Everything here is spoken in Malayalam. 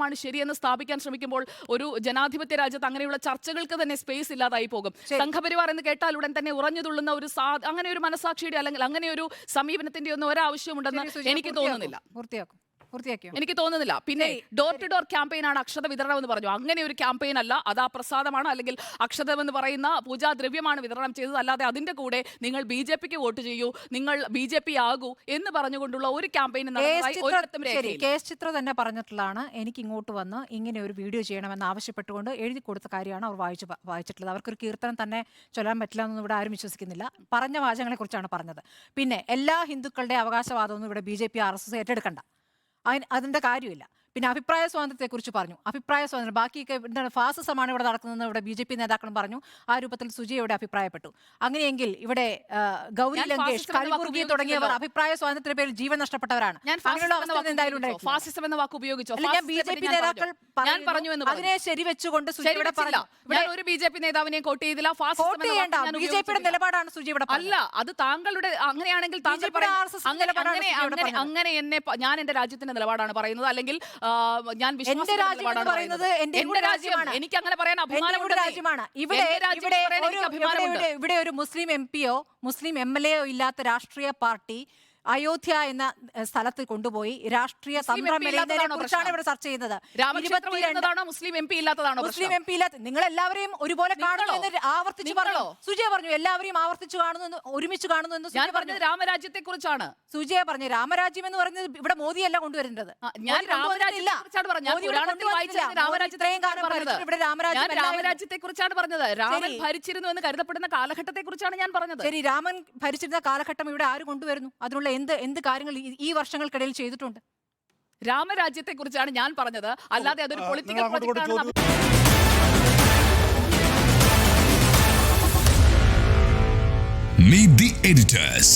വിഭാഗമാണ് ശരിയെന്ന് സ്ഥാപിക്കാൻ ശ്രമിക്കുമ്പോൾ ഒരു ജനാധിപത്യ രാജ്യത്ത് അങ്ങനെയുള്ള ചർച്ചകൾക്ക് തന്നെ സ്പേസ് ഇല്ലാതായി പോകും. സംഘപരിവാർ എന്ന് കേട്ടാൽ ഉടൻ തന്നെ ഉറഞ്ഞുതുള്ളുന്ന ഒരു അങ്ങനെ ഒരു മനസാക്ഷിയുടെ അല്ലെങ്കിൽ അങ്ങനെ ഒരു സമീപനത്തിന്റെ ഒന്നും ഒരാവശ്യമുണ്ടെന്ന് എനിക്ക് തോന്നുന്നില്ല. എനിക്ക് തോന്നുന്നില്ല. പിന്നെ ഡോർ ടു ഡോർ ക്യാമ്പയിനാണ് അക്ഷത വിതരണം എന്ന് പറഞ്ഞു. അങ്ങനെ ഒരു ക്യാമ്പയിൻ അല്ല, അത് ആ പ്രസാദമാണ് അല്ലെങ്കിൽ അക്ഷതം എന്ന് പറയുന്ന പൂജാദ്രവ്യമാണ് വിതരണം ചെയ്തത്. അല്ലാതെ അതിന്റെ കൂടെ നിങ്ങൾ BJPക്ക് വോട്ട് ചെയ്യൂ, നിങ്ങൾ BJP ആകൂ എന്ന് പറഞ്ഞുകൊണ്ടുള്ള ഒരു ക്യാമ്പയിൻ ചിത്ര തന്നെ പറഞ്ഞിട്ടുള്ളതാണ്. എനിക്ക് ഇങ്ങോട്ട് വന്ന് ഇങ്ങനെ ഒരു വീഡിയോ ചെയ്യണമെന്ന് ആവശ്യപ്പെട്ടുകൊണ്ട് എഴുതി കൊടുത്ത കാര്യമാണ് അവർ വായിച്ചിട്ടുള്ളത്. അവർക്കൊരു കീർത്തനം തന്നെ ചൊല്ലാൻ പറ്റില്ല എന്നൊന്നും ഇവിടെ ആരും വിശ്വസിക്കുന്നില്ല. പറഞ്ഞ വാചകങ്ങളെ കുറിച്ചാണ് പറഞ്ഞത്. പിന്നെ എല്ലാ ഹിന്ദുക്കളുടെ അവകാശവാദമൊന്നും ഇവിടെ BJP RSS ഏറ്റെടുക്കണ്ട, അതിൻ്റെ കാര്യമില്ല. പിന്നെ അഭിപ്രായ സ്വാതന്ത്ര്യത്തെക്കുറിച്ച് പറഞ്ഞു. അഭിപ്രായ സ്വാതന്ത്ര്യം ബാക്കിയൊക്കെ എന്താണ് ഫാസിസമാണ് ഇവിടെ നടക്കുന്നതെന്ന് ഇവിടെ BJP നേതാക്കളും പറഞ്ഞു. ആ രൂപത്തിൽ സുജി ഇവിടെ അഭിപ്രായപ്പെട്ടു. അങ്ങനെയെങ്കിൽ ഇവിടെ ഗൗരി ലങ്കേഷ്, കൽബുർഗി തുടങ്ങിയവർ അഭിപ്രായ സ്വാതന്ത്ര്യത്തിന്റെ പേരിൽ ജീവൻ നഷ്ടപ്പെട്ടവരാണ്. ഫാസിസം എന്ന വാക്ക് ഉപയോഗിച്ചോ? BJP നേതാക്കൾ അതിനെ ശരിവെച്ചുകൊണ്ട് ഞാൻ ഒരു BJP നേതാവിനെ കോട്ട് ചെയ്തില്ല. BJPയുടെ നിലപാടാണ് സുജി ഇവിടെ. അല്ല, അത് താങ്കളുടെ അങ്ങനെയാണെങ്കിൽ അങ്ങനെ എന്നെ ഞാൻ എന്റെ രാജ്യത്തിന്റെ നിലപാടാണ് പറയുന്നത്, അല്ലെങ്കിൽ ഞാൻ എന്റെ രാജ്യമാണ്. എനിക്ക് അങ്ങനെ പറയാൻ അഭിമാനമുള്ള രാജ്യമാണ്. ഇവിടെ ഒരു മുസ്ലിം MP യോ മുസ്ലിം MLA യോ ഇല്ലാത്ത രാഷ്ട്രീയ പാർട്ടി അയോധ്യ എന്ന സ്ഥലത്ത് കൊണ്ടുപോയി രാഷ്ട്രീയ കുറിച്ചാണ് ഇവിടെ ചർച്ച ചെയ്യുന്നത്. മുസ്ലിം MP ഇല്ലാത്തതാണോ? മുസ്ലിം MP ഇല്ലാത്ത നിങ്ങൾ എല്ലാവരെയും ഒരുപോലെ കാണുന്നു എന്ന് ആവർത്തിച്ച് പറഞ്ഞു. സുജയ പറഞ്ഞു എല്ലാവരെയും ആവർത്തിച്ച് കാണുന്നു, ഒരുമിച്ച് കാണുന്നു എന്ന്. ഞാൻ പറഞ്ഞത് രാമരാജ്യത്തെ കുറിച്ചാണ്. സുജയ പറഞ്ഞു രാമരാജ്യം എന്ന് പറഞ്ഞത് ഇവിടെ മോദിയല്ല കൊണ്ടുവരുന്നത്. ഞാൻ രാമരാജ്യത്തെ കുറിച്ചാണ് പറഞ്ഞത്. രാമൻ ഭരിച്ചിരുന്നു എന്ന് കരുതപ്പെടുന്ന കാലഘട്ടത്തെ കുറിച്ചാണ് ഞാൻ പറഞ്ഞത്. ശരി, രാമൻ ഭരിച്ചിരുന്ന കാലഘട്ടം ഇവിടെ ആര് കൊണ്ടുവരുന്നു? അതിനുള്ള എന്ത് കാര്യങ്ങൾ ഈ വർഷങ്ങൾക്കിടയിൽ ചെയ്തിട്ടുണ്ട്? രാമരാജ്യത്തെ കുറിച്ചാണ് ഞാൻ പറഞ്ഞത്, അല്ലാതെ അതൊരു പൊളിറ്റിക്കൽ പ്രൊജക്റ്റാണ്. Meet the editors.